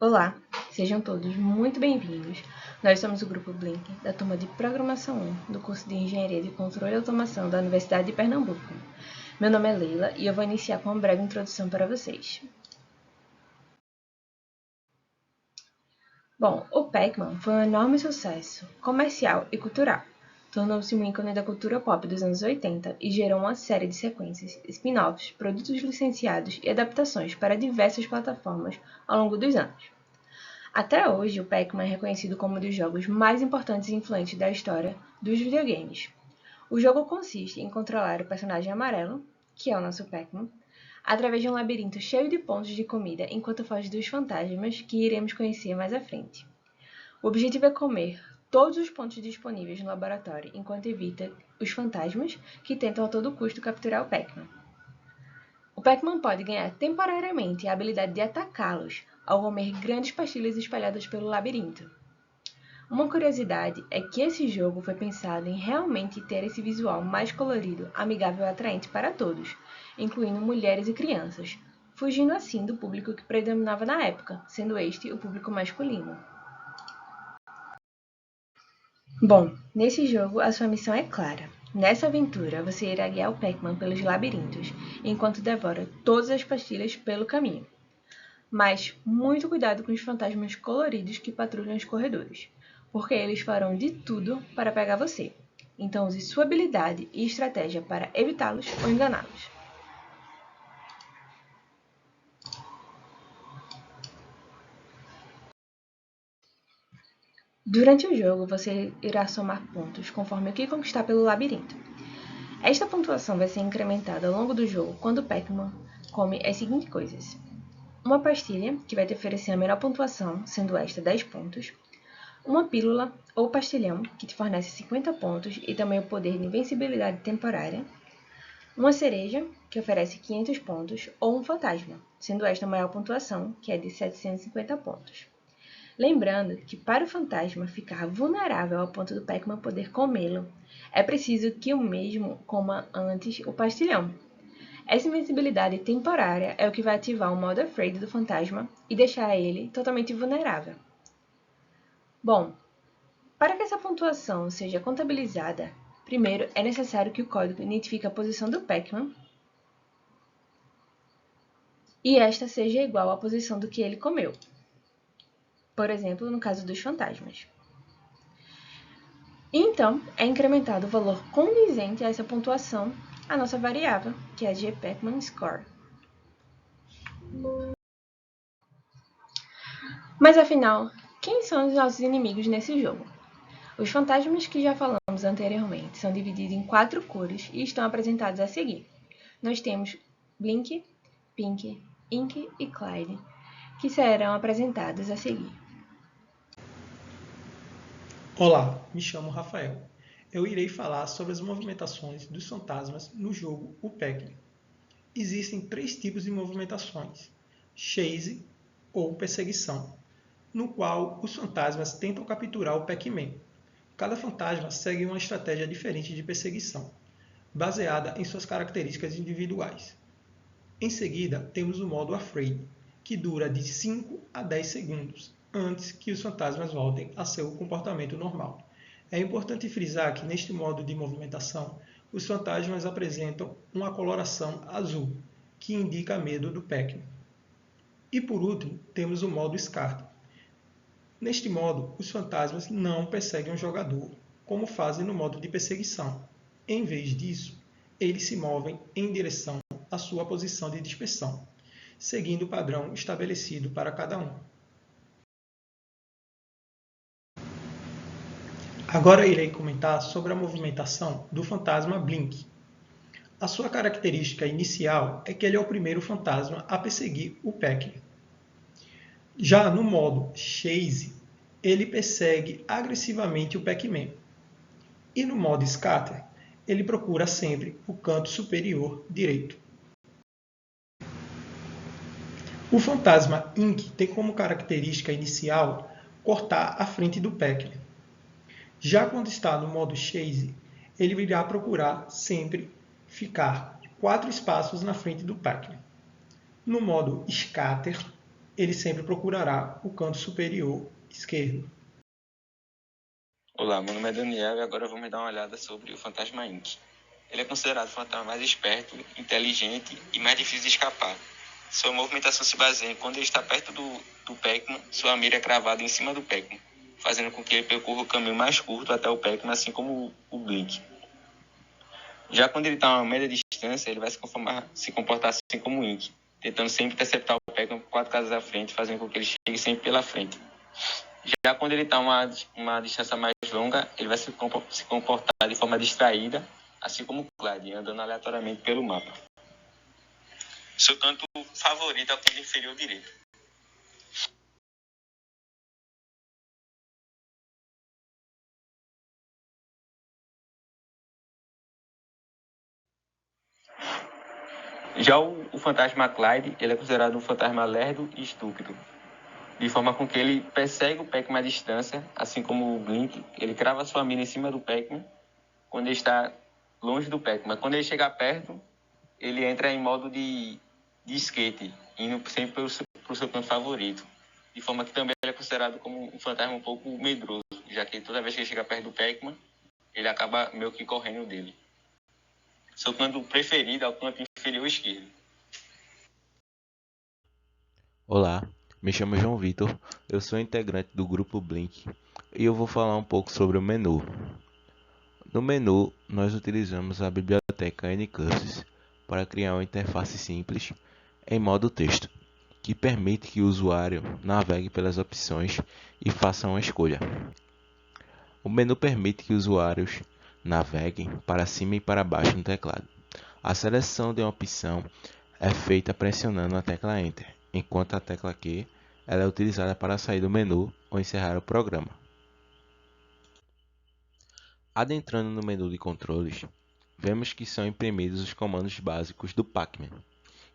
Olá, sejam todos muito bem-vindos. Nós somos o Grupo Blink, da turma de Programação 1, do curso de Engenharia de Controle e Automação da Universidade de Pernambuco. Meu nome é Leila e eu vou iniciar com uma breve introdução para vocês. Bom, o Pac-Man foi um enorme sucesso comercial e cultural. Tornou-se um ícone da cultura pop dos anos 80 e gerou uma série de sequências, spin-offs, produtos licenciados e adaptações para diversas plataformas ao longo dos anos. Até hoje, o Pac-Man é reconhecido como um dos jogos mais importantes e influentes da história dos videogames. O jogo consiste em controlar o personagem amarelo, que é o nosso Pac-Man, através de um labirinto cheio de pontos de comida enquanto foge dos fantasmas que iremos conhecer mais à frente. O objetivo é comer todos os pontos disponíveis no laboratório enquanto evita os fantasmas que tentam a todo custo capturar o Pac-Man. O Pac-Man pode ganhar temporariamente a habilidade de atacá-los ao comer grandes pastilhas espalhadas pelo labirinto. Uma curiosidade é que esse jogo foi pensado em realmente ter esse visual mais colorido, amigável e atraente para todos, incluindo mulheres e crianças, fugindo assim do público que predominava na época, sendo este o público masculino. Bom, nesse jogo a sua missão é clara. Nessa aventura, você irá guiar o Pac-Man pelos labirintos, enquanto devora todas as pastilhas pelo caminho. Mas muito cuidado com os fantasmas coloridos que patrulham os corredores, porque eles farão de tudo para pegar você. Então use sua habilidade e estratégia para evitá-los ou enganá-los. Durante o jogo, você irá somar pontos conforme o que conquistar pelo labirinto. Esta pontuação vai ser incrementada ao longo do jogo quando o Pac-Man come as seguintes coisas: uma pastilha, que vai te oferecer a menor pontuação, sendo esta 10 pontos, uma pílula ou pastilhão, que te fornece 50 pontos e também o poder de invencibilidade temporária, uma cereja, que oferece 500 pontos, ou um fantasma, sendo esta a maior pontuação, que é de 750 pontos. Lembrando que para o fantasma ficar vulnerável ao ponto do Pac-Man poder comê-lo, é preciso que o mesmo coma antes o pastilhão. Essa invencibilidade temporária é o que vai ativar o modo Afraid do fantasma e deixar ele totalmente vulnerável. Bom, para que essa pontuação seja contabilizada, primeiro é necessário que o código identifique a posição do Pac-Man e esta seja igual à posição do que ele comeu. Por exemplo, no caso dos fantasmas. Então, é incrementado o valor condizente a essa pontuação, a nossa variável, que é a gPacman Score. Mas afinal, quem são os nossos inimigos nesse jogo? Os fantasmas que já falamos anteriormente são divididos em 4 cores e estão apresentados a seguir. Nós temos Blink, Pink, Ink e Clyde, que serão apresentados a seguir. Olá, me chamo Rafael. Eu irei falar sobre as movimentações dos fantasmas no jogo O Pac-Man. Existem 3 tipos de movimentações: chase ou perseguição, no qual os fantasmas tentam capturar o Pac-Man. Cada fantasma segue uma estratégia diferente de perseguição, baseada em suas características individuais. Em seguida, temos o modo Afraid, que dura de 5 a 10 segundos, antes que os fantasmas voltem a seu comportamento normal. É importante frisar que neste modo de movimentação, os fantasmas apresentam uma coloração azul, que indica medo do Pac-Man. E por último, temos o modo Scatter. Neste modo, os fantasmas não perseguem o jogador, como fazem no modo de perseguição. Em vez disso, eles se movem em direção à sua posição de dispersão, seguindo o padrão estabelecido para cada um. Agora irei comentar sobre a movimentação do fantasma Blink. A sua característica inicial é que ele é o primeiro fantasma a perseguir o Pac-Man. Já no modo Chase, ele persegue agressivamente o Pac-Man. E no modo Scatter, ele procura sempre o canto superior direito. O fantasma Ink tem como característica inicial cortar a frente do Pac-Man. Já quando está no modo Chase, ele irá procurar sempre ficar 4 espaços na frente do Pac-Man. No modo Scatter, ele sempre procurará o canto superior esquerdo. Olá, meu nome é Daniel e agora vamos dar uma olhada sobre o Fantasma Inc. Ele é considerado o fantasma mais esperto, inteligente e mais difícil de escapar. Sua movimentação se baseia em quando ele está perto do Pac-Man, sua mira é cravada em cima do Pac-Man, fazendo com que ele percorra o caminho mais curto até o Pac-Man, assim como o Blink. Já quando ele está a uma média distância, ele vai se comportar assim como o Inc, tentando sempre interceptar o Pac-Man 4 casas à frente, fazendo com que ele chegue sempre pela frente. Já quando ele está a uma distância mais longa, ele vai se comportar de forma distraída, assim como o Clyde, andando aleatoriamente pelo mapa. Seu canto favorito é o canto inferior direito. Já o fantasma Clyde, ele é considerado um fantasma lerdo e estúpido, de forma com que ele persegue o Pac-Man à distância, assim como o Blink, ele crava sua mira em cima do Pac-Man quando ele está longe do Pac-Man. Quando ele chegar perto, ele entra em modo de skate, indo sempre para o seu canto favorito. De forma que também ele é considerado como um fantasma um pouco medroso, já que toda vez que ele chega perto do Pac-Man, ele acaba meio que correndo dele. Seu canto preferido é o canto inferior esquerdo. Olá, me chamo João Vitor, eu sou integrante do grupo Blink e eu vou falar um pouco sobre o menu. No menu, nós utilizamos a biblioteca Ncurses para criar uma interface simples em modo texto, que permite que o usuário navegue pelas opções e faça uma escolha. O menu permite que usuários naveguem para cima e para baixo no teclado. A seleção de uma opção é feita pressionando a tecla Enter, enquanto a tecla Q ela é utilizada para sair do menu ou encerrar o programa. Adentrando no menu de controles, vemos que são imprimidos os comandos básicos do Pac-Man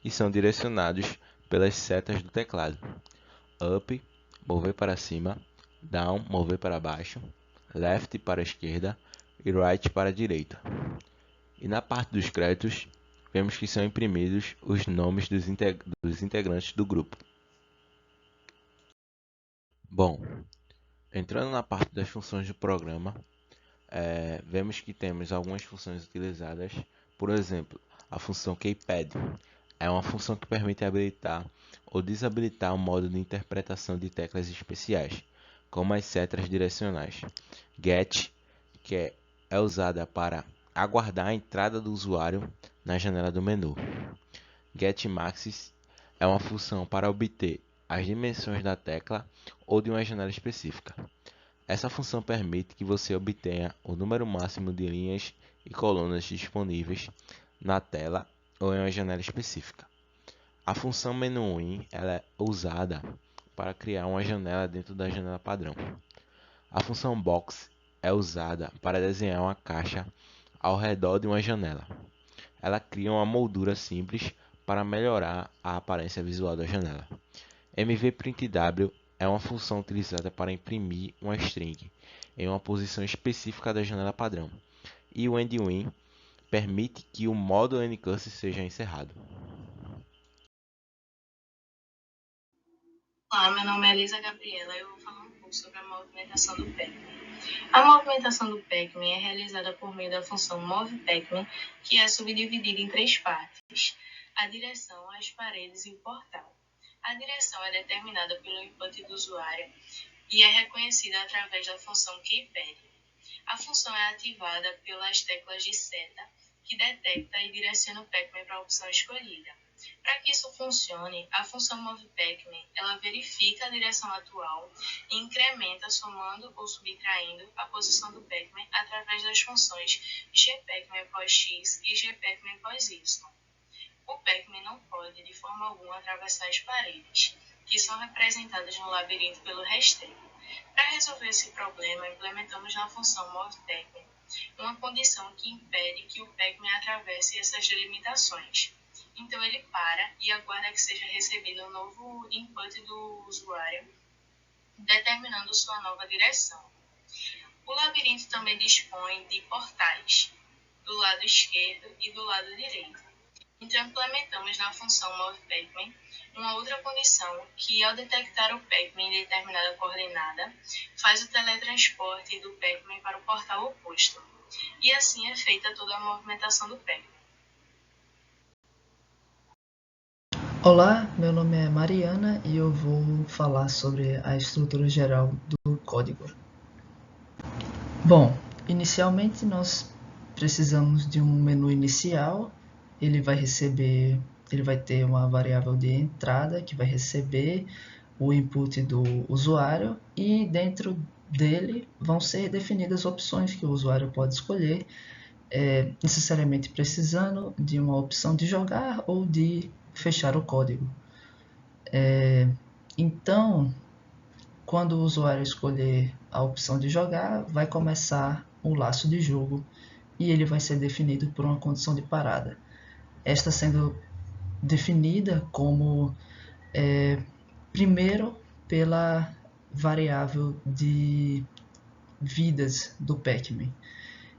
e são direcionados pelas setas do teclado. Up, mover para cima, Down, mover para baixo, Left para a esquerda e Right para a direita. E na parte dos créditos, vemos que são imprimidos os nomes dos integrantes do grupo. Bom, entrando na parte das funções do programa, vemos que temos algumas funções utilizadas. Por exemplo, a função Keypad é uma função que permite habilitar ou desabilitar o modo de interpretação de teclas especiais, como as setas direcionais. Get, que é usada para aguardar a entrada do usuário na janela do menu. GetMaxis é uma função para obter as dimensões da tecla ou de uma janela específica. Essa função permite que você obtenha o número máximo de linhas e colunas disponíveis na tela ou em uma janela específica. A função MenuIn ela é usada para criar uma janela dentro da janela padrão. A função Box é usada para desenhar uma caixa ao redor de uma janela. Ela cria uma moldura simples para melhorar a aparência visual da janela. MVPrintW é uma função utilizada para imprimir uma string em uma posição específica da janela padrão. E o endWin permite que o modo Ncurse seja encerrado. Olá, meu nome é Elisa Gabriela e eu vou falar um pouco sobre a movimentação do Pac-Man. A movimentação do Pac-Man é realizada por meio da função MovePacman, que é subdividida em 3 partes: a direção, as paredes e o portal. A direção é determinada pelo input do usuário e é reconhecida através da função Keypad. A função é ativada pelas teclas de seta, que detecta e direciona o Pac-Man para a opção escolhida. Para que isso funcione, a função MovePacman ela verifica a direção atual e incrementa somando ou subtraindo a posição do Pac-Man através das funções gPacman pós x e gPacman pós y. O Pac-Man não pode, de forma alguma, atravessar as paredes, que são representadas no labirinto pelo rasteio. Para resolver esse problema, implementamos na função MovePacman uma condição que impede que o Pac-Man atravesse essas delimitações. Então ele para e aguarda que seja recebido um novo input do usuário, determinando sua nova direção. O labirinto também dispõe de portais, do lado esquerdo e do lado direito. Então, implementamos na função movePacman uma outra condição que, ao detectar o Pacman em determinada coordenada, faz o teletransporte do Pacman para o portal oposto. E assim é feita toda a movimentação do Pacman. Olá, meu nome é Mariana e eu vou falar sobre a estrutura geral do código. Bom, inicialmente nós precisamos de um menu inicial. Ele vai ter uma variável de entrada que vai receber o input do usuário e dentro dele vão ser definidas opções que o usuário pode escolher, necessariamente precisando de uma opção de jogar ou de fechar o código. Então, quando o usuário escolher a opção de jogar, vai começar o laço de jogo e ele vai ser definido por uma condição de parada. Esta sendo definida como primeiro pela variável de vidas do Pacman.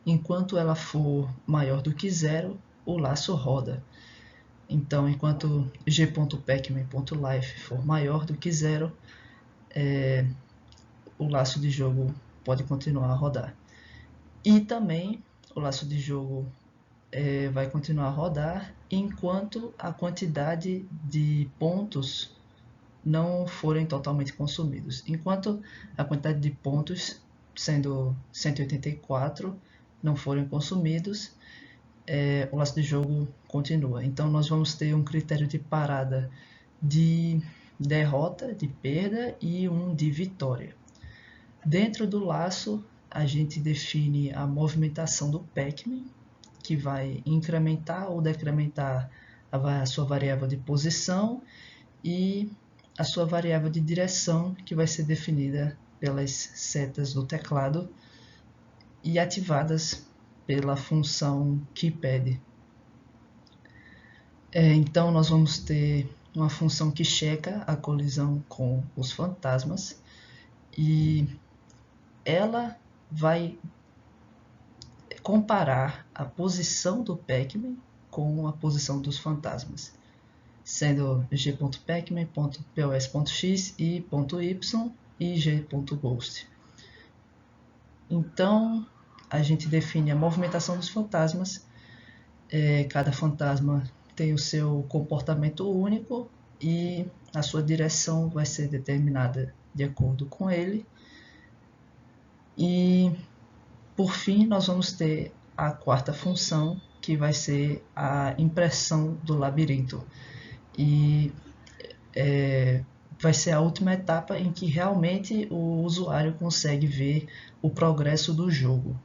Enquanto ela for maior do que 0, o laço roda. Então, enquanto g.pacman.life for maior do que 0, o laço de jogo pode continuar a rodar. E também o laço de jogo vai continuar a rodar enquanto a quantidade de pontos não forem totalmente consumidos. Enquanto a quantidade de pontos, sendo 184, não forem consumidos, o laço de jogo continua. Então nós vamos ter um critério de parada de derrota, de perda e um de vitória. Dentro do laço, a gente define a movimentação do Pacman, que vai incrementar ou decrementar a sua variável de posição e a sua variável de direção, que vai ser definida pelas setas do teclado e ativadas pela função keypad. Então nós vamos ter uma função que checa a colisão com os fantasmas e ela vai comparar a posição do Pacman com a posição dos fantasmas, sendo g.pacman.pos.x e .y e g.ghost. Então, a gente define a movimentação dos fantasmas. Cada fantasma tem o seu comportamento único e a sua direção vai ser determinada de acordo com ele. E, por fim, nós vamos ter a quarta função, que vai ser a impressão do labirinto. E vai ser a última etapa em que realmente o usuário consegue ver o progresso do jogo.